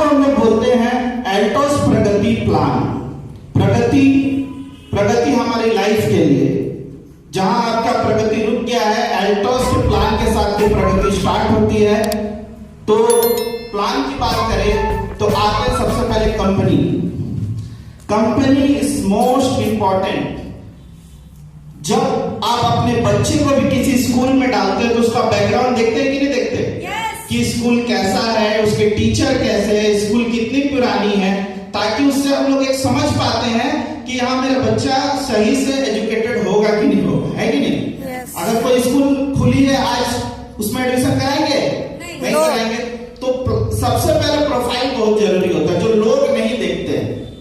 को हम लोग बोलते हैं एल्टोस प्रगति प्लान। प्रगति हमारी लाइफ के लिए, जहां आपका प्रगति रुक गया है, एल्टोस के प्लान के साथ भी प्रगति स्टार्ट होती है। तो प्लान की बात करें तो आते हैं सबसे पहले कंपनी इज मोस्ट इंपॉर्टेंट। जब आप अपने बच्चे को भी किसी स्कूल में डालते हैं तो उसका बैकग्राउंड देखते हैं कि नहीं देखते? कि स्कूल कैसा है, उसके टीचर कैसे है, स्कूल कितनी पुरानी है, ताकि उससे हम लोग एक समझ पाते हैं कि हाँ मेरा बच्चा सही से एजुकेटेड होगा कि नहीं होगा, है कि नहीं? अगर कोई स्कूल खुली है आज, उसमें एडमिशन कराएंगे? नहीं कराएंगे। तो सबसे पहले प्रोफाइल बहुत जरूरी होता है, जो लोग नहीं देखते।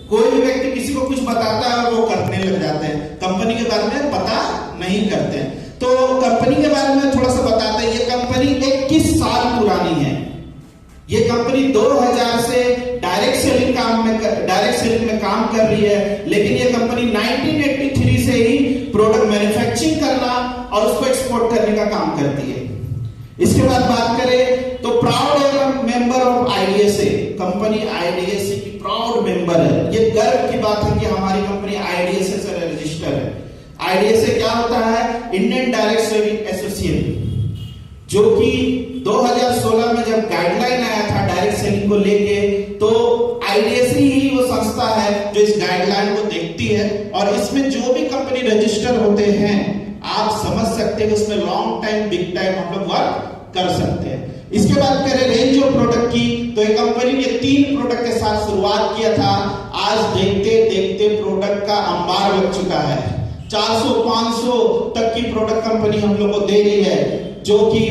कोई भी व्यक्ति किसी को कुछ बताता है और वो करने लग जाते हैं, कंपनी के बारे में पता नहीं करते हैं। तो कंपनी के बारे में थोड़ा सा बताते हैं। ये कंपनी 21 साल पुरानी है। ये कंपनी 2000 से डायरेक्ट सेलिंग में काम कर रही है, लेकिन ये कंपनी 1983 से ही प्रोडक्ट मैन्युफैक्चरिंग करना और उसको एक्सपोर्ट करने का काम करती है। इसके बाद बात करें तो proud member of IDSA, company IDSA की प्राउड मेंबर है। ये गर्व की बात है कि हमारी कंपनी आईडीएसए से रजिस्टर है। आईडीएसए क्या होता है? इंडियन डायरेक्ट सेलिंग एसोसिएशन, जो कि 2016 में जब गाइडलाइन आया था डायरेक्ट सेलिंग को लेके, तो आईडीएसए ही वो संस्था है जो इस गाइडलाइन को देखती है। और इसमें जो भी कंपनी रजिस्टर होते हैं, आप समझ सकते हैं कि उसमें लॉन्ग टाइम बिग टाइम हम लोग वर्क कर सकते हैं। इसके बाद करें रेंज ऑफ प्रोडक्ट की, तो एक कंपनी ने 3 प्रोडक्ट के साथ शुरुआत किया था। आज देखते देखते प्रोडक्ट का अंबार लग चुका है। 400-500 तक की प्रोडक्ट कंपनी हम लोग को दे रही है, जो कि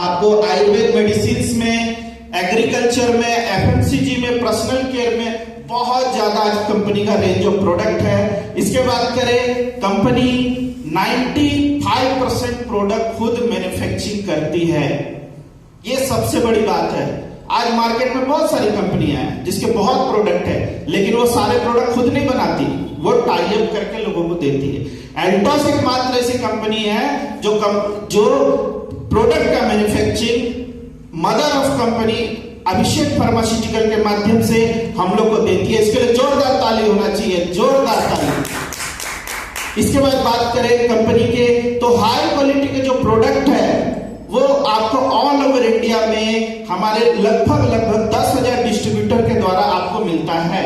आपको आयुर्वेद मेडिसिन में, एग्रीकल्चर में, एफएमसीजी में, पर्सनल केयर में बहुत ज्यादा आज कंपनी का रेंज ऑफ प्रोडक्ट है। इसके बाद करें, कंपनी 95% प्रोडक्ट खुद मैन्युफैक्चरिंग करती है। ये सबसे बड़ी बात है। आज मार्केट में बहुत सारी कंपनियां हैं जिसके बहुत प्रोडक्ट है, लेकिन वो सारे प्रोडक्ट खुद नहीं बनाती, वो टाई अप करके लोगों को देती है। एल्टोस एकमात्र ऐसी कंपनी है जो प्रोडक्ट का manufacturing mother of company Abhishek pharmaceutical के माध्यम से हम लोग को देती है। इसके लिए जोरदार ताली होना चाहिए, जोरदार ताली। इसके बाद बात करें कंपनी के, तो हाई क्वालिटी के जो प्रोडक्ट है वो आपको ऑल ओवर इंडिया में हमारे लगभग 10,000 डिस्ट्रीब्यूटर के द्वारा आपको मिलता है।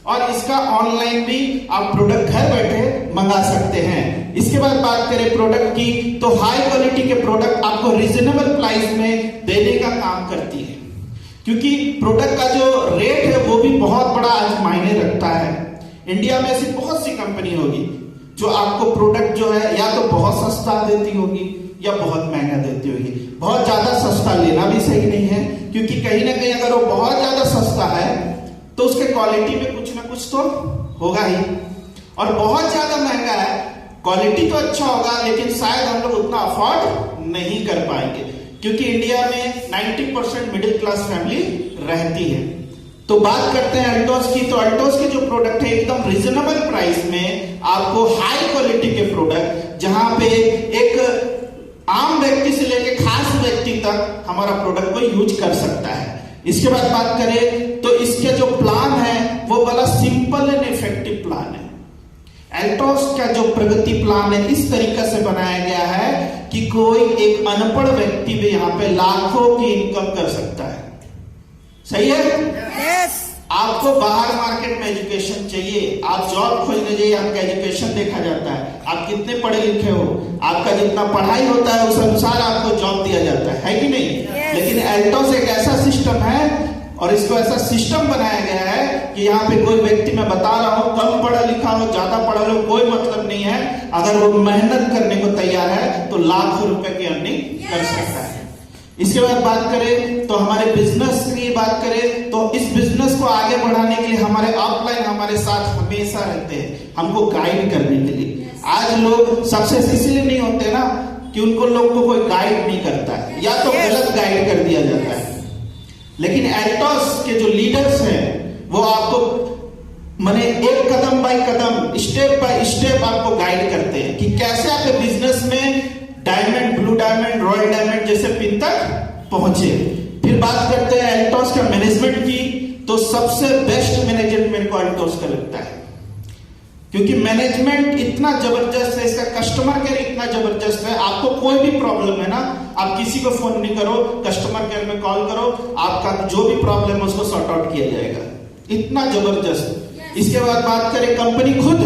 और इसका ऑनलाइन भी आप प्रोडक्ट घर बैठे मंगा सकते हैं। इसके बाद बात करें प्रोडक्ट की, तो हाई क्वालिटी के प्रोडक्ट आपको रीजनेबल प्राइस में देने का काम करती है, क्योंकि प्रोडक्ट का जो रेट है वो भी बहुत बड़ा आज मायने रखता है। इंडिया में ऐसी बहुत सी कंपनी होगी जो आपको प्रोडक्ट जो है या तो बहुत सस्ता देती होगी या बहुत महंगा देती होगी। बहुत ज्यादा सस्ता लेना भी सही नहीं है, क्योंकि कहीं ना कहीं अगर वो बहुत ज्यादा सस्ता है तो उसके क्वालिटी में कुछ ना कुछ तो होगा ही। और बहुत ज्यादा महंगा है, क्वालिटी तो अच्छा होगा लेकिन शायद हम लोग उतना अफोर्ड नहीं कर पाएंगे, क्योंकि इंडिया में 90% मिडिल क्लास फैमिली रहती है। तो बात करते हैं अल्टोस की, तो अल्टोस के जो प्रोडक्ट है एकदम रीजनेबल प्राइस में आपको हाई क्वालिटी के प्रोडक्ट, जहां पे एक आम व्यक्ति से लेकर खास व्यक्ति तक हमारा प्रोडक्ट को यूज कर सकता है। इसके बाद बात करें तो इसके जो प्लान है वो बड़ा सिंपल एंड इफेक्टिव प्लान है। एल्टोस का जो प्रगति प्लान है इस तरीके से बनाया गया है कि कोई एक अनपढ़ व्यक्ति भी यहाँ पे लाखों की इनकम कर सकता है। सही है? Yes. आपको बाहर मार्केट में एजुकेशन चाहिए, आप जॉब खोजने जाइए, आपका एजुकेशन देखा जाता है, आप कितने पढ़े लिखे हो, आपका जितना पढ़ाई होता है उस अनुसार आपको जॉब दिया जाता है कि नहीं? Yes. लेकिन एल्टोस एक ऐसा सिस्टम है और इसको ऐसा सिस्टम बनाया गया है कि यहाँ पे कोई व्यक्ति, मैं बता रहा हूँ, कम पढ़ा लिखा हो, ज्यादा पढ़ा हो, कोई मतलब नहीं है। अगर वो मेहनत करने को तैयार है तो लाखों रुपए की अर्निंग कर सकता है। इसके बाद बात करें तो हमारे बिजनेस की बात करें तो इस बिजनेस को आगे बढ़ाने के लिए हमारे अपलाइन हमारे साथ हमेशा रहते हैं, हमको गाइड करने के लिए। आज लोग सक्सेस इसलिए नहीं होते ना कि उनको लोग को कोई गाइड नहीं करता है, या तो गलत गाइड कर दिया जाता है। लेकिन एल्टोस के जो लीडर्स हैं वो आपको माने एक कदम बाय कदम, स्टेप बाय स्टेप आपको गाइड करते हैं कि कैसे आपके बिजनेस में diamond, blue diamond, royal diamond जैसे पिन तक पहुंचे। फिर बात करते हैं एल्टोस का मैनेजमेंट की, तो सबसे बेस्ट मैनेजमेंट मेरे को एल्टोस का लगता है, क्योंकि मैनेजमेंट इतना जबरदस्त है, इसका कस्टमर केयर इतना जबरदस्त है। आपको कोई भी प्रॉब्लम है ना, आप किसी को फोन नहीं करो, कस्टमर केयर में कॉल करो, आपका जो भी प्रॉब्लम है उसको सॉर्ट आउट किया जाएगा, इतना जबरदस्त। इसके बाद बात करें, कंपनी खुद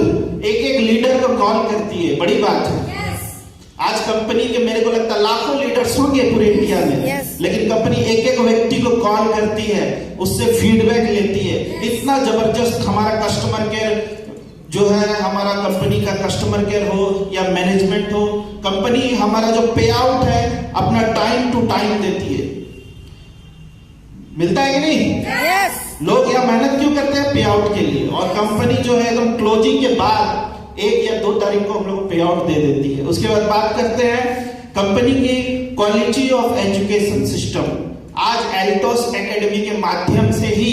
एक एक लीडर को कॉल करती है, बड़ी बात है। आज कंपनी के मेरे को लगता है लाखों लीडर्स होंगे पूरे इंडिया में, लेकिन कंपनी एक एक व्यक्ति को कॉल करती है, उससे फीडबैक लेती है, इतना जबरदस्त। हमारा कस्टमर केयर जो है, हमारा कंपनी का कस्टमर केयर हो या मैनेजमेंट हो, कंपनी हमारा जो पे आउट है अपना टाइम टू टाइम देती है, मिलता है कि नहीं? लोग यहाँ मेहनत क्यों करते हैं? पे आउट के लिए। और कंपनी जो है एकदम क्लोजिंग के बाद 1 या 2 तारीख को हम लोग पे आउट दे देती है। उसके बाद बात करते हैं कंपनी की क्वालिटी ऑफ एजुकेशन सिस्टम। आज एल्टोस एकेडमी के माध्यम से ही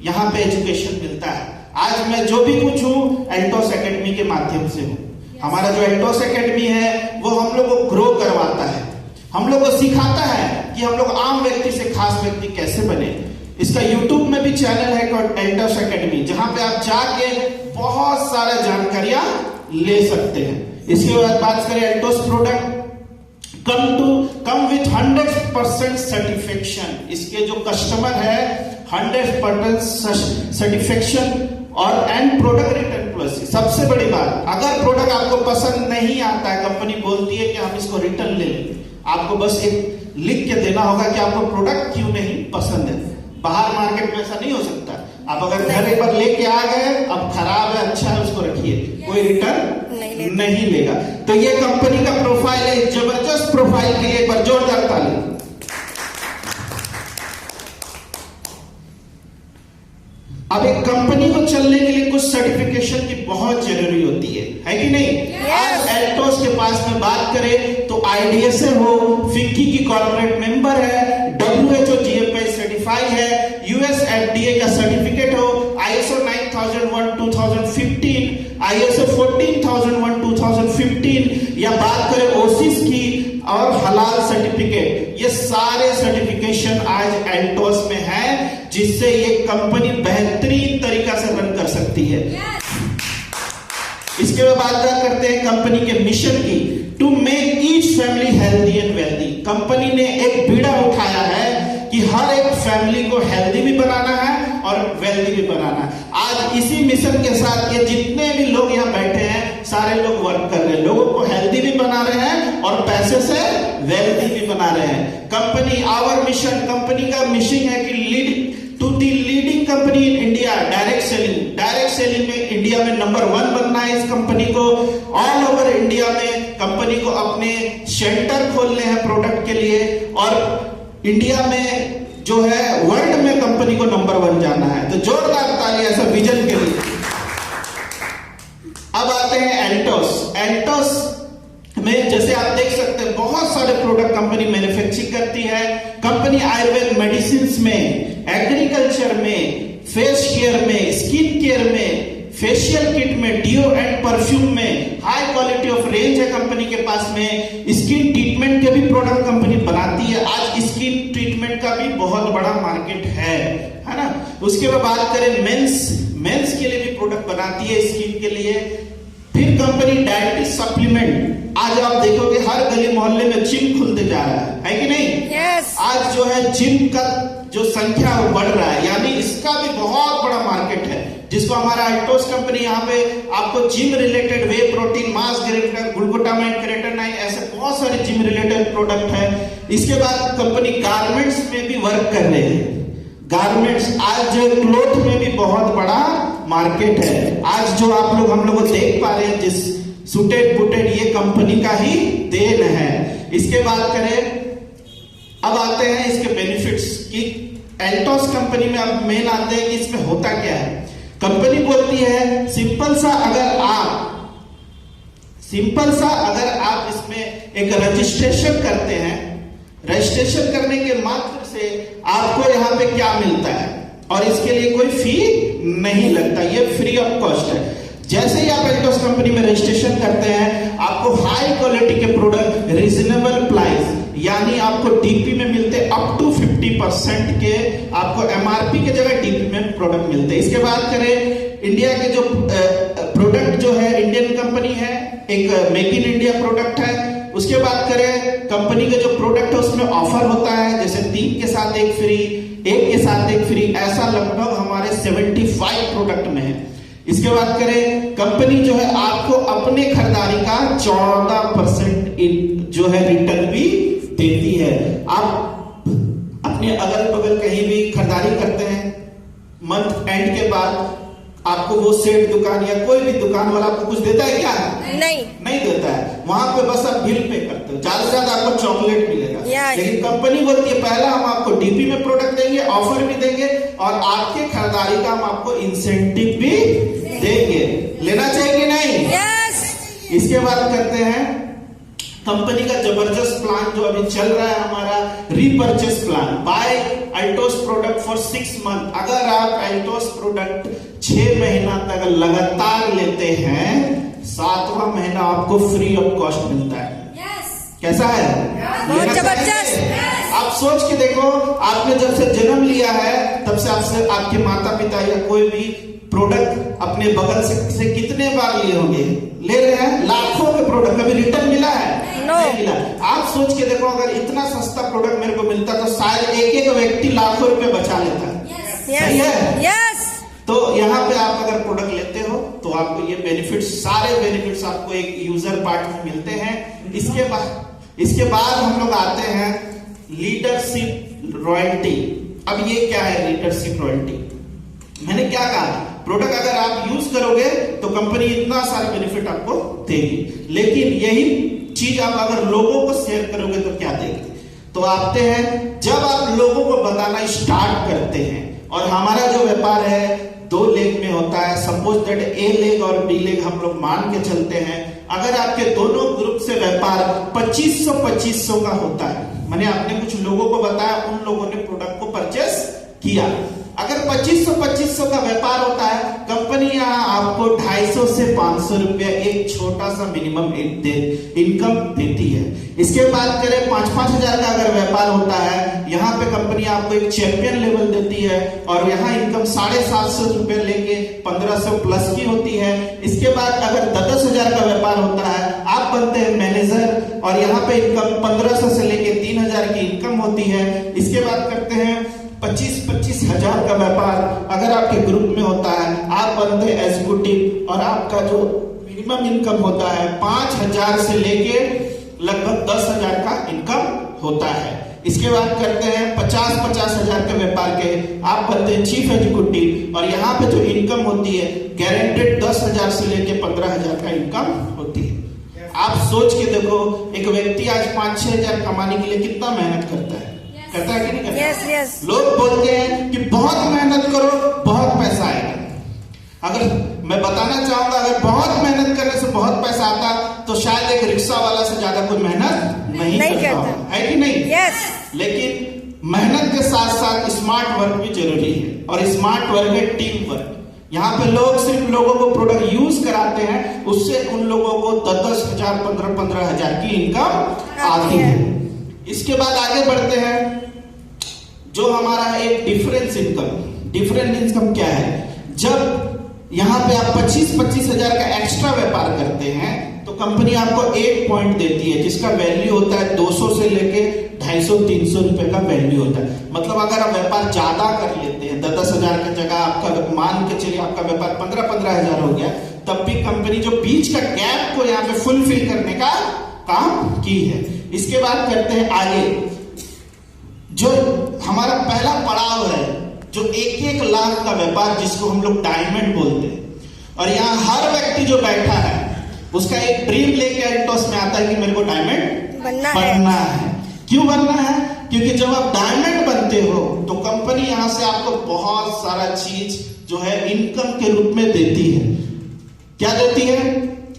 यहाँ पे एजुकेशन मिलता है। आज मैं जो भी कुछ हूँ एल्टोस एकेडमी के माध्यम से हूँ। हमारा जो एल्टोस एकेडमी है वो हम लोग को ग्रो करवाता है, हम लोग को सिखाता है कि हम लोग आम व्यक्ति से खास व्यक्ति कैसे बने। इसका यूट्यूब में भी चैनल है एल्टोस एकेडमी, जहां पे आप जाके बहुत सारा जानकारियां ले सकते हैं। इसके बाद बात करें एल्टोस प्रोडक्ट, कम विथ 100% सर्टिफिकेशन। इसके जो कस्टमर है 100% सर्टिफिकेशन और एंड प्रोडक्ट रिटर्न पॉलिसी। सबसे बड़ी बात, अगर प्रोडक्ट आपको पसंद नहीं आता है, कंपनी बोलती है कि हम इसको रिटर्न ले लेंगे, आपको बस एक लिख के देना होगा कि आपको प्रोडक्ट क्यों नहीं पसंद है। बाहर मार्केट में ऐसा नहीं हो सकता। आप अगर घर एक बार लेके आ गए, अब खराब है अच्छा है उसको रखिए, कोई रिटर्न नहीं लेगा। तो ये कंपनी का प्रोफाइल है, जबरदस्त प्रोफाइल के लिए एक बार जोरदार ताली। अब एक कंपनी को चलने के लिए कुछ सर्टिफिकेशन की बहुत जरूरी होती है कि नहीं? आज एल्टोस के पास में बात करें तो IDSA हो, फिक्की की कॉर्पोरेट मेंबर है, WHO GFI सर्टिफाई है, US FDA का सर्टिफिकेट हो, ISO 9001 2015, ISO 14001 2015, या बात करें OSIS की और हलाल सर्टिफिकेट, ये सारे सर्टिफिकेशन आज एल्टोस में है, जिससे ये कंपनी बेहतरीन तरीका से रन कर सकती है। इसके बाद बात करते हैं कंपनी के मिशन की, to make each family healthy and wealthy. Company ने एक बीड़ा उठाया है कि हर एक फैमिली को हेल्दी भी बनाना है और वेल्दी भी बनाना है। आज इसी मिशन के साथ ये जितने भी लोग यहाँ बैठे हैं सारे लोग वर्क कर रहे हैं, लोगों को हेल्दी भी बना रहे हैं और पैसे से वेल्दी भी बना रहे हैं। कंपनी आवर मिशन, कंपनी का मिशन है कि leading company in India direct selling में इंडिया में नंबर 1 बनना है। इस कंपनी को ऑल ओवर इंडिया में कंपनी को अपने सेंटर खोलने हैं प्रोडक्ट के लिए, और इंडिया में जो है वर्ल्ड में कंपनी को नंबर 1 जाना है। तो जोरदार ताली ऐसा विजन के लिए। अब आते हैं एल्टोस में, जैसे आप देख सकते हैं बहुत सारे प्रोडक्ट कंपनी मैन्युफैक्चरिंग करती है। कंपनी आयुर्वेद मेडिसिन में, एग्रीकल्चर में, फेस केयर में, स्किन केयर में, फेशियल किट में, डिओ एंड परफ्यूम में, हाई क्वालिटी ऑफ रेंज है कंपनी के पास में। स्किन ट्रीटमेंट के भी प्रोडक्ट कंपनी बनाती है। आज स्किन ट्रीटमेंट का भी बहुत बड़ा मार्केट है ना। उसके बाद बात करें मेंस के लिए भी प्रोडक्ट बनाती है स्किन के लिए। फिर कंपनी डायबिटीज सप्लीमेंट, आज आप देखोगे हर गली मोहल्ले में जिम खुलते जा रहा है कि नहीं? आज जो है जिम का जो संख्या वो बढ़ रहा है, यानी इसका भी बहुत बड़ा मार्केट है, जिसको हमारा एल्टोस कंपनी यहाँ पे आपको जिम रिलेटेड वे प्रोटीन, मास ग्रेटर, ग्लूकोटामाइन, क्रेटानाइन, ऐसे बहुत सारे जिम रिलेटेड प्रोडक्ट है। इसके बाद कंपनी गारमेंट्स में भी वर्क कर रहे हैं। गारमेंट्स आज जो क्लोथ में भी बहुत बड़ा मार्केट है। आज जो आप लोग हम लोग देख पा रहे हैं जिस सूटेड बूटेड, ये कंपनी का ही देन है। इसके बाद करें, अब आते हैं इसके बेनिफिट्स की। एल्टोस कंपनी में अब मेन आते हैं कि इसमें होता क्या है। कंपनी बोलती है सिंपल सा अगर आप इसमें एक रजिस्ट्रेशन करते हैं, रजिस्ट्रेशन करने के मात्र से आपको यहाँ पे क्या मिलता है, और इसके लिए कोई फी नहीं लगता, ये फ्री ऑफ कॉस्ट है। जैसे ही आप एल्टोस कंपनी में रजिस्ट्रेशन करते हैं, आपको हाई क्वालिटी के प्रोडक्ट रीजनेबल प्राइस, यानी आपको डीपी में मिलते अप टू 50% 70% के आपको एमआरपी के जगह डीपी में प्रोडक्ट मिलते हैं। इसके बाद करें इंडिया के जो प्रोडक्ट जो है इंडियन कंपनी है, एक मेक इन इंडिया प्रोडक्ट है। उसके बाद करें कंपनी के जो प्रोडक्ट है उसमें ऑफर होता है, जैसे 3 के साथ 1 फ्री, 1 के साथ 1 फ्री, ऐसा लगभग हमारे 75 प्रोडक्ट में है। इसके बाद करें कंपनी जो है आपको अपने खरीदारी का 14% जो है रिटर्न भी देती है। आप अपने अगल बगल कहीं भी खरीदारी करते हैं, मंथ एंड के बाद आपको वो सेठ दुकान या कोई भी दुकान वाला आपको कुछ देता है क्या? नहीं देता है। वहां पे बस आप बिल पे करते हो, ज्यादा से ज्यादा आपको चॉकलेट मिलेगा। लेकिन कंपनी बोलती है पहला हम आपको डीपी में प्रोडक्ट देंगे, ऑफर भी देंगे और आपके खरीदारी का हम आपको इंसेंटिव भी देंगे। लेना चाहिए कि नहीं? इसके बाद करते हैं कंपनी का जबरदस्त प्लान जो अभी चल रहा है हमारा repurchase plan. Buy Altos product for 6 month. अगर आप अल्टोस प्रोडक्ट 6 महीना तक लगातार लेते हैं, 7वां महीना आपको फ्री ऑफ कॉस्ट मिलता है। कैसा है? बहुत जबरदस्त। आप सोच के देखो, आपने जब से जन्म लिया है तब से आपसे आपके माता पिता या कोई भी प्रोडक्ट अपने बगल से कितने बार लिए होंगे? ले रहे हैं लाखों के प्रोडक्ट, कभी रिटर्न मिला है? नहीं मिला। आप सोच के देखो, अगर इतना सस्ता प्रोडक्ट मेरे को मिलता तो शायद एक व्यक्ति लाखों रुपए बचा लेता। सही है? तो यहाँ पे आप अगर प्रोडक्ट लेते हो तो आपको ये बेनिफिट्स, सारे बेनिफिट्स आपको एक यूजर पार्ट में मिलते हैं। इसके बाद हम लोग आते हैं लीडरशिप रॉयल्टी। अब ये क्या है लीडरशिप रॉयल्टी? मैंने क्या कहा, प्रोडक्ट अगर आप यूज करोगे तो कंपनी इतना सारा बेनिफिट आपको देगी, लेकिन यही चीज आप अगर लोगों को शेयर करोगे तो क्या देगी? तो आते हैं जब आप लोगों को बताना स्टार्ट करते हैं, और हमारा जो व्यापार है 2 लेग में होता है। सपोज दैट ए लेग और बी लेग हम लोग मान के चलते हैं। अगर आपके दोनों ग्रुप से व्यापार 2500 का होता है, मैंने आपने कुछ लोगों को बताया, उन लोगों ने प्रोडक्ट को परचेस किया। अगर 2500 का व्यापार होता है, कंपनी यहाँ आपको 250 से 500 रुपया एक छोटा सा मिनिमम इनकम देती है। इसके बाद करें 5-5 हजार का अगर व्यापार होता है, यहाँ पे कंपनी आपको एक चैंपियन लेवल देती है और यहाँ इनकम 750 रुपए लेके 1500 प्लस की होती है। इसके बाद अगर 10 हजार का व्यापार होता है, आप बनते हैं मैनेजर और यहाँ पे इनकम 1500 से लेके 3000 की इनकम होती है। इसके बाद करते हैं 25 हजार का व्यापार अगर आपके ग्रुप में होता है, आप बनते हैं एग्जीक्यूटिव और आपका जो मिनिमम इनकम होता है 5000 से लेके लगभग 10,000 का इनकम होता है। इसके बाद करते हैं 50 हजार के व्यापार के, आप बनते हैं चीफ एग्जीक्यूटिव और यहाँ पे जो इनकम होती है गारंटेड 10,000 से लेके 15,000 का इनकम होती है। आप सोच के देखो, एक व्यक्ति आज 5-6 हजार कमाने के लिए कितना मेहनत करता है कि नहीं करता? yes. लोग बोलते हैं कि बहुत मेहनत करो बहुत पैसा आएगा। अगर मैं बताना चाहूंगा, अगर बहुत मेहनत करने से बहुत पैसा आता तो शायद एक रिक्शा वाला से ज्यादा कोई मेहनत नहीं करता, है कि नहीं? लेकिन मेहनत के साथ साथ स्मार्ट वर्क भी जरूरी है, और स्मार्ट वर्क है टीम वर्क। यहाँ पे लोग सिर्फ लोगों को प्रोडक्ट यूज कराते हैं, उससे उन लोगों को 10 हजार 15 हजार की इनकम आती है। इसके बाद आगे बढ़ते हैं, जो हमारा एक डिफरेंस इनकम क्या है? जब यहाँ पे आप 25 हजार का एक्स्ट्रा व्यापार करते हैं तो कंपनी आपको 1 पॉइंट देती है, जिसका वैल्यू होता है 200 से लेके 250-300 रुपए का वैल्यू होता है। मतलब अगर आप व्यापार ज्यादा कर लेते हैं, 10 हजार की जगह आपका मान के चलिए आपका व्यापार 15 हजार हो गया, तब भी कंपनी जो बीच का गैप को यहाँ पे फुलफिल करने का काम की है। इसके बाद करते हैं आगे, जो हमारा पहला पड़ाव है, जो 1-1 लाख का व्यापार जिसको हम लोग डायमंड बोलते हैं। और यहाँ हर व्यक्ति जो बैठा है उसका एक ड्रीम लेके अल्टोस में आता है कि मेरे को डायमंड बनना है। क्यों बनना है? क्योंकि जब आप डायमंड बनते हो तो कंपनी यहाँ से आपको बहुत सारा चीज जो है इनकम के रूप में देती है। क्या देती है?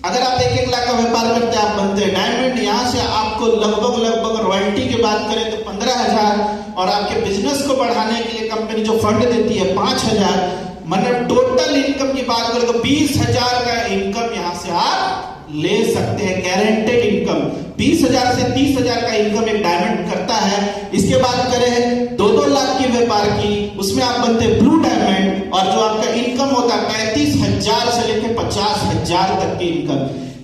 अगर आप 1-1 लाख का व्यापार करते हैं, आप बनते हैं डायमंड, यहाँ से आपको लगभग रॉयल्टी की बात करें तो 15,000, और आपके बिजनेस को बढ़ाने के लिए कंपनी जो फंड देती है 5,000, मतलब टोटल इनकम की बात करें तो 20,000 का इनकम यहाँ से आप ले सकते हैं। गारंटेड इनकम 20,000 से 30,000 का इनकम एक डायमंड करता है। इसके बाद करें 2-2 लाख की व्यापार की, उसमें आप बनते हैं ब्लू डायमंड, और जो आपका इनकम होता है 35,000 से लेकर 50,000 तक की इनकम।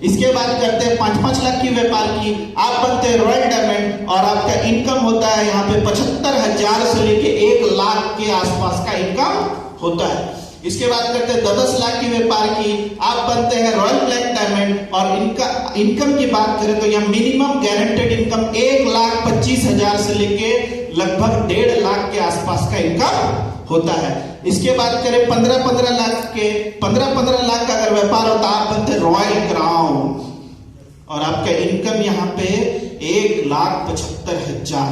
इसके बाद करते हैं 5-5 लाख की व्यापार की, आप बनते हैं रॉयल डायमंड, और आपका इनकम होता है यहाँ पे 75,000 से लेके 1 लाख के आसपास का इनकम होता है। इसके बाद करते हैं 10 लाख की व्यापार की, आप बनते हैं रॉयल ब्लैक डायमंड, और इनका इनकम की बात करें तो यहाँ मिनिमम गारंटेड इनकम 1,25,000 से लेके लगभग 1.5 लाख के आसपास का इनकम होता है। इसके बाद करें 15-15 लाख के, 15-15 लाख का अगर व्यापार होता है आप बनते हैं रॉयल क्राउन, और आपका इनकम यहाँ पे 1,75,000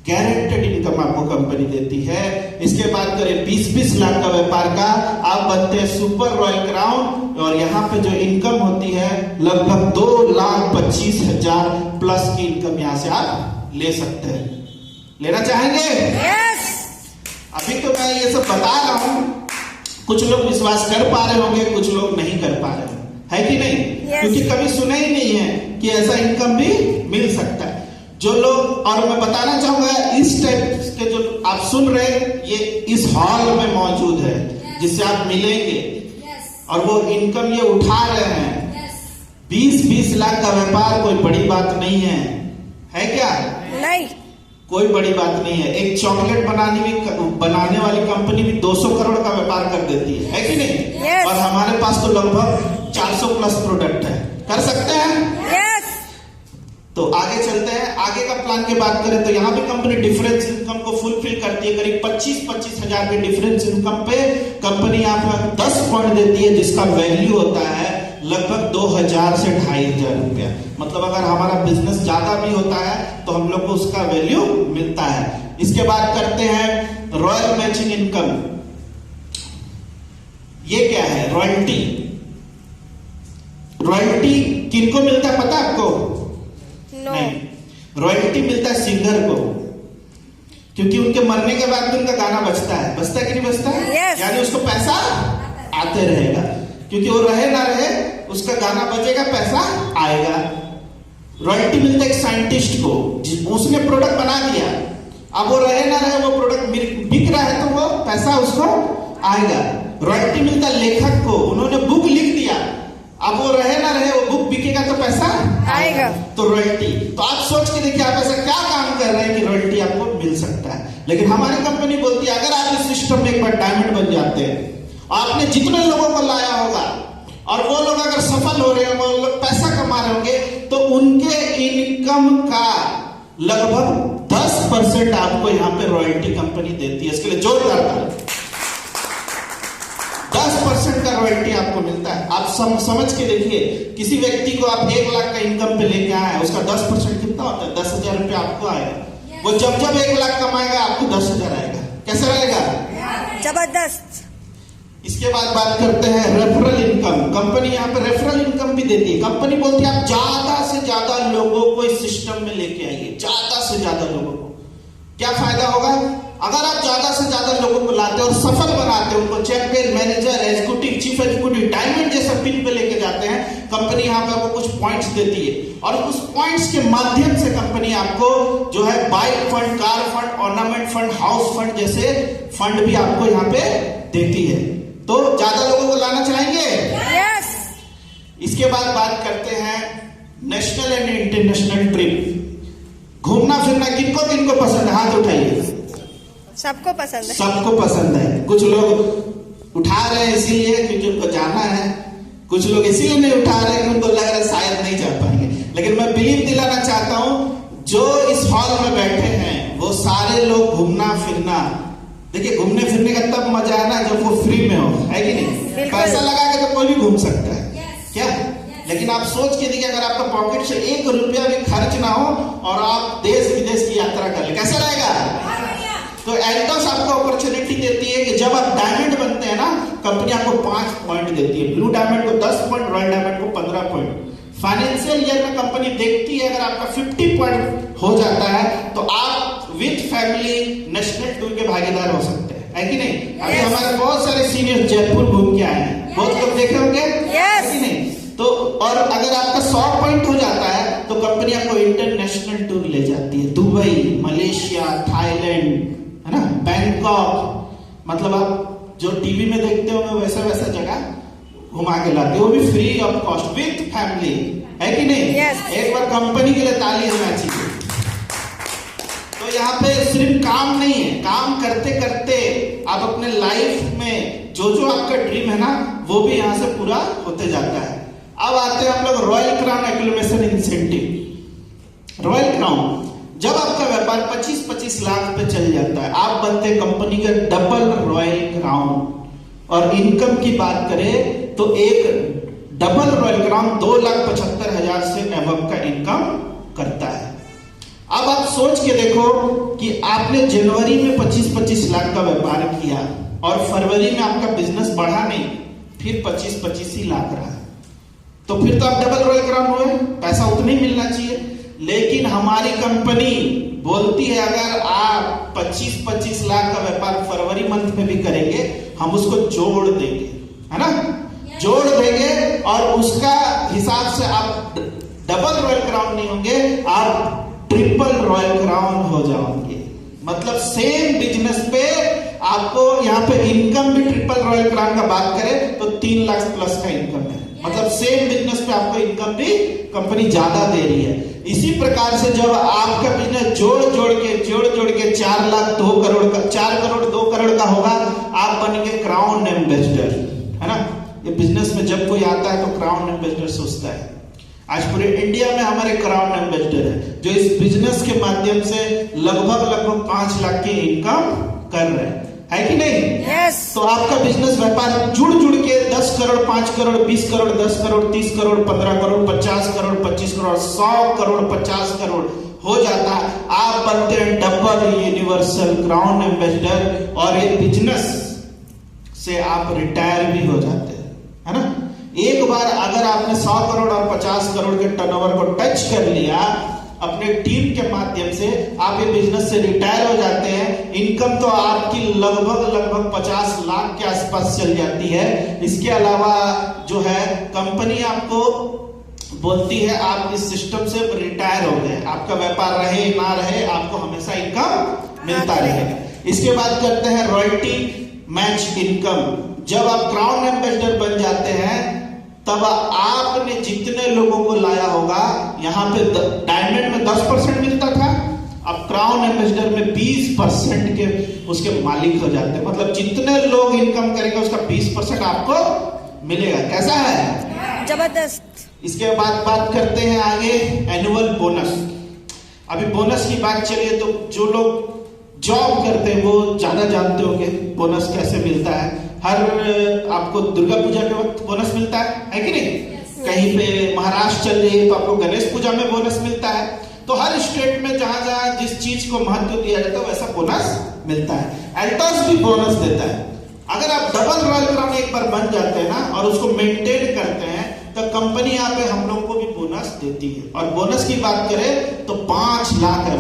गारंटेड इनकम आपको कंपनी देती है। इसके बाद करें 20-20 लाख का व्यापार का, आप बनते हैं सुपर रॉयल क्राउन, और यहाँ पे जो इनकम होती है लगभग 2,25,000 प्लस की इनकम यहाँ से आप ले सकते हैं। लेना चाहेंगे? यस। अभी तो मैं ये सब बता रहा हूं, कुछ लोग विश्वास कर पा रहे होंगे, कुछ लोग नहीं कर पा रहे होंगे, है कि नहीं? क्योंकि कभी सुना ही नहीं है कि ऐसा इनकम भी मिल सकता है। जो लोग, और मैं बताना चाहूंगा इस टाइप के जो आप सुन रहे हैं, ये इस हॉल में मौजूद है, जिससे आप मिलेंगे, और वो इनकम ये उठा रहे हैं। 20-20 लाख का व्यापार कोई बड़ी बात नहीं है क्या? नहीं, कोई बड़ी बात नहीं है। एक चॉकलेट बनाने वाली कंपनी भी 200 करोड़ का व्यापार कर देती है कि नहीं? yes. और हमारे पास तो लगभग 400 प्लस प्रोडक्ट है, कर सकते हैं। yes. तो आगे चलते हैं। आगे का प्लान की बात करें तो यहाँ भी कंपनी डिफरेंस इनकम को फुलफिल करती है। करीब 25-25 हजार के डिफरेंस इनकम पे कंपनी यहाँ पर 10 पॉइंट देती है, जिसका वैल्यू होता है लगभग 2,000 से 2,500 रुपया। मतलब अगर हमारा बिजनेस ज्यादा भी होता है तो हम लोग को उसका वैल्यू मिलता है। इसके बाद करते हैं रॉयल मैचिंग इनकम। ये क्या है? रॉयल्टी। रॉयल्टी किनको मिलता है पता है आपको? नहीं, रॉयल्टी मिलता है सिंगर को, क्योंकि उनके मरने के बाद भी उनका गाना बजता है कि नहीं बजता है? yes. यानी उसको पैसा आते रहेगा, क्योंकि वो रहे ना रहे उसका गाना बजेगा, पैसा आएगा। रॉयल्टी मिलता है एक साइंटिस्ट को, उसने प्रोडक्ट बना दिया, अब वो रहे ना रहे वो प्रोडक्ट बिक रहा है तो वो पैसा उसको आएगा। रॉयल्टी मिलता है लेखक को, उन्होंने बुक लिख दिया, अब वो रहे ना रहे वो बुक बिकेगा तो पैसा आएगा। तो रॉयल्टी। तो आप सोच के देखिए आप ऐसा क्या काम कर रहे हैं कि रॉयल्टी आपको मिल सकता है। लेकिन हमारी कंपनी बोलती है अगर आप इस सिस्टम में एक बार डायमंड बन जाते हैं, आपने जितने लोगों को लाया होगा और वो लोग अगर सफल हो रहे हैं, वो लोग पैसा कमा रहे होंगे, तो उनके इनकम का लगभग 10% आपको यहाँ पे रॉयल्टी कंपनी देती है। इसके लिए जोरदार ताली। 10% का रॉयल्टी आपको मिलता है। आप समझ के देखिए, किसी व्यक्ति को आप 1 लाख का इनकम पे लेके आए, उसका 10% कितना होता है? 10,000 रुपया आपको आएगा। वो जब 1 लाख कमाएगा आपको 10,000 आएगा। कैसा रहेगा? जबरदस्त। इसके बाद बात करते हैं रेफरल इनकम। कंपनी यहाँ पे रेफरल इनकम भी देती है। कंपनी बोलती है आप ज्यादा से ज्यादा लोगों को इस सिस्टम में लेके आइए, ज्यादा से ज्यादा लोगों को। क्या फायदा होगा? अगर आप ज्यादा से ज्यादा लोगों को लाते और सफल बनाते, उनको champion, manager, executive, chief executive, diamond जैसा पिन पे लेके जाते हैं, कंपनी यहाँ पे आपको कुछ पॉइंट्स देती है, और उस पॉइंट्स के माध्यम से कंपनी आपको जो है bike fund, car fund, ornament fund, house fund जैसे फंड भी आपको यहाँ पे देती है। तो ज्यादा लोगों को लाना चाहेंगे? yes. इसके बाद बात करते हैं नेशनल एंड इंटरनेशनल ट्रिप। घूमना फिरना किनको किनको पसंद है? हाथ उठाइए। सबको पसंद है। सबको पसंद है। कुछ लोग उठा रहे हैं इसीलिए क्योंकि उनको जाना है, कुछ लोग इसीलिए नहीं उठा रहे हैं उनको लग रहा है शायद नहीं जा पाएंगे। लेकिन मैं बिलीव दिलाना चाहता हूं, जो इस हॉल में बैठे हैं वो सारे लोग घूमना फिरना, देखिए घूमने फिरने का तब मजा है ना जब वो फ्री में हो, है कि नहीं? पैसा लगा के तो कोई भी घूम सकता है क्या? लेकिन आप सोच के देखिए, अगर आपका पॉकेट से 1 रुपया भी खर्च ना हो और आप देश विदेश की यात्रा कर ले, कैसा रहेगा? तो एल्टोस आपको अपॉर्चुनिटी देती है कि जब आप डायमंड बनते हैं ना, कंपनी आपको 5 पॉइंट देती है। ब्लू डायमंड को 10 पॉइंट, रॉयल डायमंड को 15 पॉइंट। फाइनेंशियल ईयर में कंपनी देखती है अगर आपका 50 पॉइंट हो जाता है तो आप विद फैमिली नेशनल टूर के भागीदार हो सकते हैं, है कि नहीं? अभी हमारे बहुत सारे सीनियर जयपुर घूम के आए हैं, बहुत लोग देखे होंगे, है कि नहीं? तो और अगर आपका 100 पॉइंट हो जाता है तो कंपनी आपको इंटरनेशनल टूर ले जाती है, दुबई, मलेशिया, थाईलैंड, है ना, बैंकॉक, मतलब आप जो टीवी में देखते होंगे वैसा वैसा जगह घुमा के लाते, वो भी free of cost with family, है कि नहीं? Yes. एक बार कंपनी के लिए ताली होना चाहिए। तो यहाँ पे सिर्फ काम नहीं है, काम करते करते आप अपने लाइफ में जो जो आपका ड्रीम है ना वो भी यहाँ से पूरा होते जाता है। अब आते हैं हम लोग royal crown acclamation incentive. Royal crown, जब आपका व्यापार 25-25 लाख पे चल जाता है, आप बनते हैं कंपनी के डबल रॉयल क्राउन। और इनकम की बात करें तो एक डबल रॉयल क्राउन 2,75,000 से एबव का इनकम करता है। अब आप सोच के देखो कि आपने जनवरी में 25-25 लाख का व्यापार किया और फरवरी में आपका बिजनेस बढ़ा नहीं, फिर 25-25 ही लाख रहा, तो फिर तो आप डबल रॉयल क्राउन हुए, पैसा उतना ही मिलना चाहिए। लेकिन हमारी कंपनी बोलती है अगर आप 25-25 लाख का व्यापार फरवरी मंथ में भी करेंगे हम उसको जोड़ देंगे, है ना, जोड़ देंगे और उसका हिसाब से आप डबल रॉयल क्राउन नहीं होंगे, आप ट्रिपल रॉयल क्राउन हो जाओगे। मतलब सेम बिजनेस पे आपको यहाँ पे इनकम भी ट्रिपल रॉयल क्राउन का बात करें तो 3 लाख प्लस का इनकम है। मतलब सेम बिजनेस पे आपको इनकम भी कंपनी ज्यादा दे रही है। इसी प्रकार से जब आपका बिजनेस जोड़ जोड़ के 4 लाख 2 करोड़ का, 4 करोड़ 2 करोड़ का होगा, आप बनेंगे क्राउन एम्बेसडर, है ना। ये बिजनेस में जब कोई आता है तो क्राउन एम्बेसडर सोचता है। आज पूरे इंडिया में हमारे क्राउन एम्बेसडर है जो इस बिजनेस के माध्यम से लगभग 5 लाख की इनकम कर रहे हैं, है कि नहीं? Yes. तो आपका बिजनेस व्यापार जुड़ के 10 करोड़, 5 करोड़, 20 करोड़, 10 करोड़, 30 करोड़, 15 करोड़, 50 करोड़, 25 करोड़, 100 करोड़, 50 करोड़ हो जाता है। आप बनते हैं डबल यूनिवर्सल क्राउन एम्बेसडर और ये बिजनेस से आप रिटायर भी हो जाते हैं, है ना। एक बार अगर आपने 100 करोड़ और 50 करोड़ के टर्नओवर को टच कर लिया अपने टीम के माध्यम से, आप ये बिजनेस से रिटायर हो जाते हैं। इनकम तो आपकी लगभग 50 लाख के आसपास चल जाती है। इसके अलावा जो है कंपनी आपको बोलती है आप इस सिस्टम से रिटायर हो गए, आपका व्यापार रहे ना रहे आपको हमेशा इनकम मिलता रहेगा। इसके बाद करते हैं रॉयल्टी मैच इनकम। जब आप क्राउन एम्बेसडर बन जाते हैं तब आपने जितने लोगों को लाया होगा, यहाँ पे डायमंड में 10% मिलता था, अब क्राउन एम्बेसडर में 20% के उसके मालिक हो जाते हैं। मतलब जितने लोग इनकम करेंगे उसका 20% आपको मिलेगा। कैसा है? जबरदस्त। इसके बाद बात करते हैं आगे एनुअल बोनस। अभी बोनस की बात चलिए तो जो लोग जॉब करते हैं वो ज्यादा जानते होंगे बोनस कैसे मिलता है। हर आपको दुर्गा पूजा के वक्त बोनस मिलता है कि नहीं? कहीं पे महाराष्ट्र चल रही है तो आपको गणेश पूजा में बोनस मिलता है। तो हर स्टेट में जहां जहां जिस चीज को महत्व दिया जाता है वैसा बोनस मिलता है। एल्टॉस भी बोनस देता है। अगर आप डबल रॉयल क्राउन एक बार बन जाते हैं ना और उसको मेंटेन करते हैं तो कंपनी यहाँ पे हम लोग को भी बोनस देती है। और बोनस की बात करें तो 5 लाख है,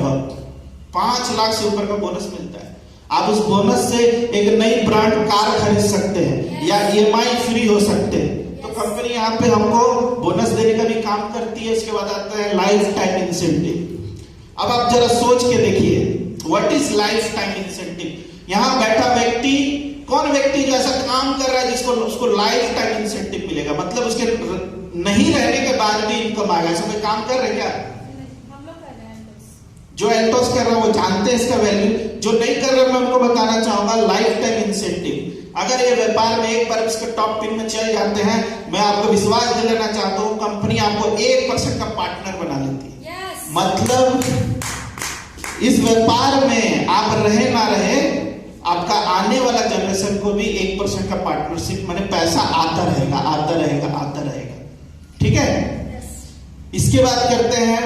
5 लाख से ऊपर का बोनस मिलता है। आप उस बोनस से एक नई ब्रांड कार खरीद सकते हैं या EMI फ्री हो सकते हैं। तो कंपनी यहाँ पे हमको बोनस देने का भी काम करती है। इसके बाद आता है लाइफ टाइम इंसेंटिव। अब आप जरा सोच के देखिए what is life time incentive. यहाँ बैठा व्यक्ति, कौन व्यक्ति जो ऐसा काम कर रहा है जिसको उसको लाइफ टाइम इंसेंटिव मिलेगा, मतलब उसके नहीं रहने के बाद भी इनकम आएगा। ऐसा कोई काम कर रहे क्या? जो एल्टॉस कर रहा है वो जानते हैं इसका वैल्यू, जो नहीं कर रहा मैं उनको बताना चाहूंगा लाइफ टाइम इंसेंटिव। अगर ये व्यापार में एक बार इसके टॉप पिन में चल जाते हैं, मैं आपको विश्वास दिलाना चाहता हूं कंपनी आपको 1% का पार्टनर बना लेती है। मतलब इस व्यापार में आप रहे ना रहे, आपका आने वाला जनरेशन को भी 1% का पार्टनरशिप, माने पैसा आता रहेगा। ठीक है। इसके बाद करते हैं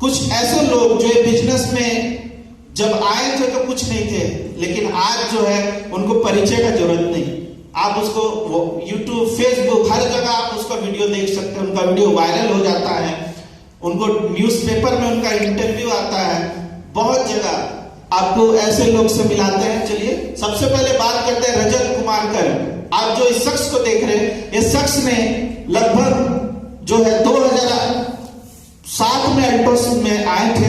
कुछ ऐसे लोग जो बिजनेस में जब आए थे तो कुछ नहीं थे, लेकिन आज जो है उनको परिचय का जरूरत नहीं। आप उसको YouTube, Facebook हर जगह आप उसका वीडियो देख सकते हैं। उनका वीडियो वायरल हो जाता है, उनको न्यूज़पेपर में उनका इंटरव्यू आता है, बहुत जगह आपको ऐसे लोग से मिलाते हैं। चलिए सबसे पहले बात करते हैं रजत कुमार कर। आप जो इस शख्स को देख रहे हैं, इस शख्स ने लगभग जो है 2007 में अल्टोस में आए थे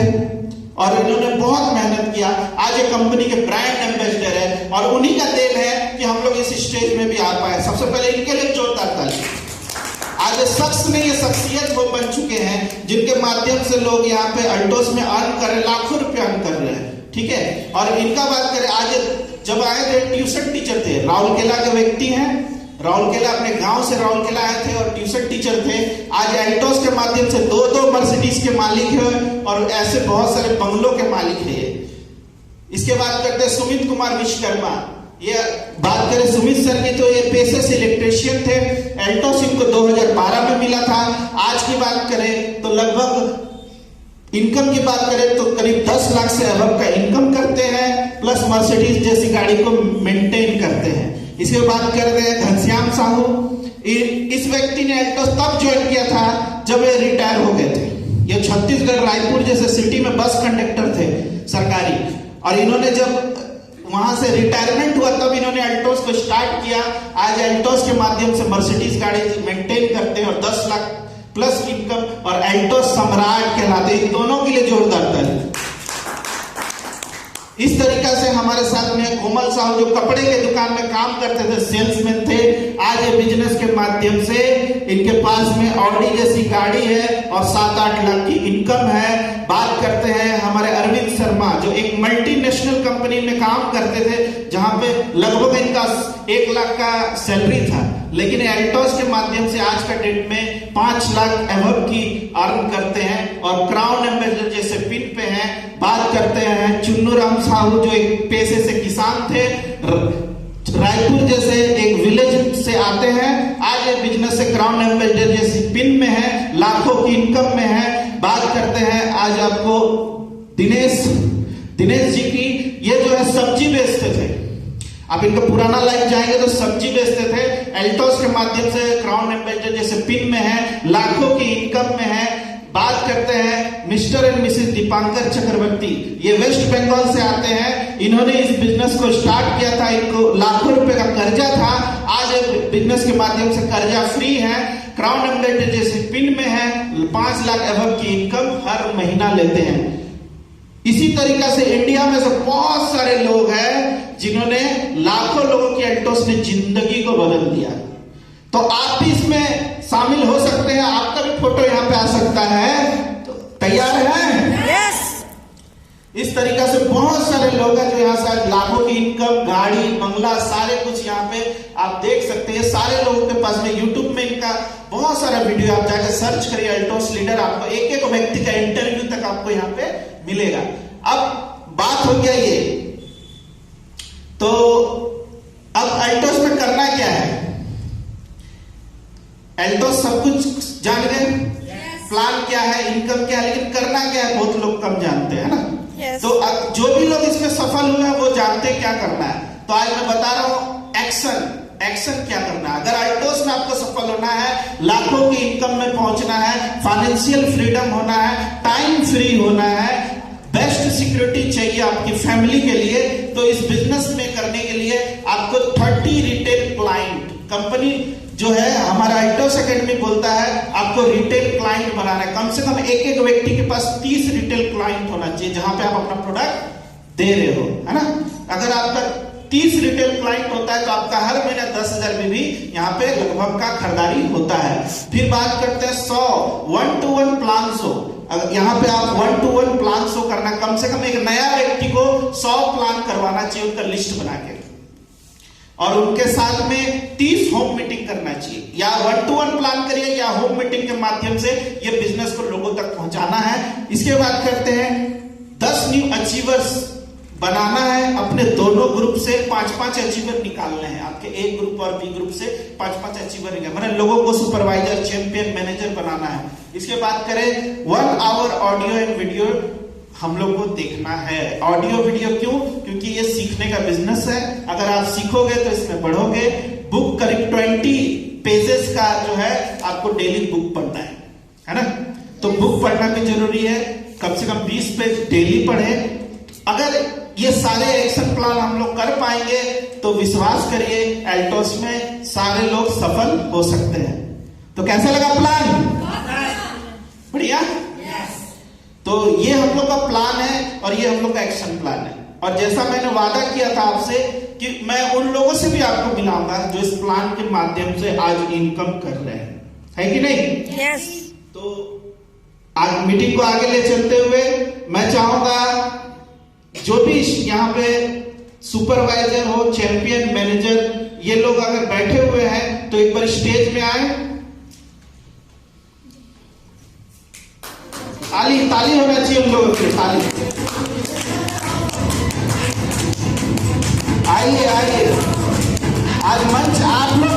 और इन्होंने बहुत मेहनत किया। आज ये कंपनी के ब्रांड एम्बेसडर है और उन्हीं का देन है कि हम लोग इस स्टेज में भी आ पाए। सबसे पहले इनके लिए जोरदार ताली। आज इस शख्स में ये शख्सियत वो बन चुके हैं जिनके माध्यम से लोग यहाँ पे अल्टोस में अर्न कर रहे, लाखों रुपए अर्न कर रहे हैं। ठीक है, और इनका बात करें, आज जब आए थे ट्यूशन टीचर थे, राउरकेला के व्यक्ति हैं, राउरकेला अपने गांव से राउरकेला आए थे और ट्यूशन टीचर थे। आज अल्टोस के माध्यम से 2-2 मर्सिडीज के मालिक है और ऐसे बहुत सारे बंगलों के मालिक है। इसके बाद करते हैं सुमित कुमार विश्वकर्मा। ये बात करें सुमित सर की तो ये पेशे से इलेक्ट्रीशियन थे। अल्टोस इनको 2012 में मिला था। आज की बात करें तो लगभग इनकम की बात करें तो करीब 10 लाख से अबव का इनकम करते हैं, प्लस मर्सिडीज जैसी गाड़ी को मेंटेन करते हैं। इसके बाद करते हैं घनश्याम साहू। इस व्यक्ति ने अल्टोस तब ज्वाइन किया था जब ये रिटायर हो गए थे। ये छत्तीसगढ़ रायपुर जैसे सिटी में बस कंडक्टर थे सरकारी, और इन्होंने जब वहां से रिटायरमेंट हुआ तब इन्होंने अल्टोस को स्टार्ट किया। आज अल्टोस के माध्यम से मर्सिडीज गाड़ी मेंटेन करते हैं और 10 लाख प्लस इनकम और अल्टोस सम्राट कहलाते हैं। इन दोनों के लिए जोरदार ताली। इस तरीका से हमारे साथ में कोमल साहू जो कपड़े के दुकान में काम करते थे, सेल्समैन थे, आज ये बिजनेस के माध्यम से इनके पास में ऑडी जैसी गाड़ी है और 7-8 लाख की इनकम है। बात करते हैं हमारे अरविंद शर्मा जो एक मल्टीनेशनल कंपनी में काम करते थे, जहां पे लगभग इनका 1 लाख का सैलरी था, लेकिन अल्टोस के माध्यम से आज का डेट में 5 लाख अबव की अर्न करते हैं और क्राउन एम्बेसडर जैसे पिन पे हैं। बात करते हैं चुन्नू राम साहू जो एक पेशे से किसान थे, रायपुर जैसे एक विलेज से आते हैं, आज ये बिजनेस से क्राउन एम्बेसडर जैसी पिन में है, लाखों की इनकम में है। बात करते हैं आज आपको दिनेश जी की। ये जो है सब्जी बेचते थे, आप इनका पुराना लाइफ जाएंगे तो सब्जी बेचते थे। अल्टोस के माध्यम से क्राउन एम्बेसडर जैसे पिन में है, लाखों की इनकम में है। बात करते हैं मिस्टर एंड मिसेस दीपांकर चक्रवर्ती। ये वेस्ट बंगाल से आते हैं। इन्होंने इस बिजनेस को स्टार्ट किया था, इनको लाखों रुपए का कर्जा था। आज बिजनेस के माध्यम से कर्जा फ्री है, क्राउन एम्बेसडर जैसे पिन में है, 5 लाख अबव की इनकम हर महीना लेते हैं। इसी तरीका से इंडिया में से बहुत सारे लोग हैं जिन्होंने लाखों लोगों की अल्टोस ने जिंदगी को बदल दिया। तो आप भी इसमें शामिल हो सकते हैं, आपका भी फोटो यहाँ पे आ सकता है। तो तैयार हैं? यस। इस तरीका से बहुत सारे लोग हैं जो यहाँ से लाखों की इनकम, गाड़ी, बंगला, सारे कुछ यहाँ पे आप देख सकते हैं। सारे लोगों के पास में यूट्यूब में इनका बहुत सारा वीडियो, आप जाकर सर्च करिए अल्टोस लीडर, आपको एक व्यक्ति का इंटरव्यू तक आपको यहाँ पे मिलेगा। अब बात हो गया ये, तो अब अल्टोस में करना क्या है? अल्टोस सब कुछ जान गए, प्लान क्या है, इनकम क्या है, लेकिन करना क्या है बहुत लोग कम जानते हैं ना। तो अब जो भी लोग इसमें सफल हुए हैं वो जानते क्या करना है। तो आज मैं बता रहा हूं एक्शन क्या करना है। अगर अल्टोस में आपको सफल होना है, लाखों की इनकम में पहुंचना है, फाइनेंशियल फ्रीडम होना है, टाइम फ्री होना है, बेस्ट सिक्योरिटी चाहिए आपकी फैमिली के लिए, तो इस बिजनेस में करने के लिए आपको 30 रिटेल क्लाइंट, कंपनी जो है हमारा अल्टोस एकेडमी बोलता है आपको रिटेल क्लाइंट बनाना है। कम से कम एक व्यक्ति के पास 30 रिटेल क्लाइंट होना चाहिए जहां पे आप अपना प्रोडक्ट दे रहे हो, है ना। अगर आपका 30 रिटेल क्लाइंट होता है तो आपका हर महीना 10,000 में भी यहाँ पे लगभग का खरीदारी होता है। फिर बात करते हैं 100 1-to-1 प्लान शो। अगर यहाँ पे आप 1-to-1 प्लान शो करना, कम से कम एक नया व्यक्ति को 100 प्लान करवाना चाहिए उनका लिस्ट बना के, और उनके साथ में 30 होम मीटिंग करना चाहिए। या 1-to-1 प्लान करिए या होम मीटिंग के माध्यम से ये बिजनेस को लोगों तक पहुंचाना है। इसके बाद करते हैं 10 न्यू अचीवर्स बनाना है। अपने दोनों ग्रुप से 5-5 अचीवर निकालने हैं। आपके ए ग्रुप और बी ग्रुप से 5-5 अचीवर मतलब लोगों को सुपरवाइजर, चैंपियन, मैनेजर बनाना है। इसके बाद करें 1 आवर ऑडियो एंड वीडियो हम लोग को देखना है। ऑडियो वीडियो क्यों? क्योंकि ये सीखने का बिजनेस है। अगर आप सीखोगे तो इसमें बढ़ोगे। बुक करीब 20 पेजेस का जो है आपको डेली बुक पढ़ना है ना। तो बुक पढ़ना भी जरूरी है, कम से कम 20 पेज डेली पढ़े। अगर ये सारे एक्शन प्लान हम लोग कर पाएंगे तो विश्वास करिए एल्टोस में सारे लोग सफल हो सकते हैं। तो कैसा लगा प्लान? बढ़िया। तो ये हम लोग का प्लान है और ये हम लोग का एक्शन प्लान है। और जैसा मैंने वादा किया था आपसे कि मैं उन लोगों से भी आपको मिलाऊंगा जो इस प्लान के माध्यम से आज इनकम कर रहे हैं, है कि नहीं? यस। तो आज मीटिंग को आगे ले चलते हुए मैं चाहूंगा जो भी यहाँ पे सुपरवाइजर हो, चैंपियन, मैनेजर, ये लोग अगर बैठे हुए हैं तो एक बार स्टेज में आए। ताली होना चाहिए उन लोगों की, ताली। आइए आज मंच आप लोग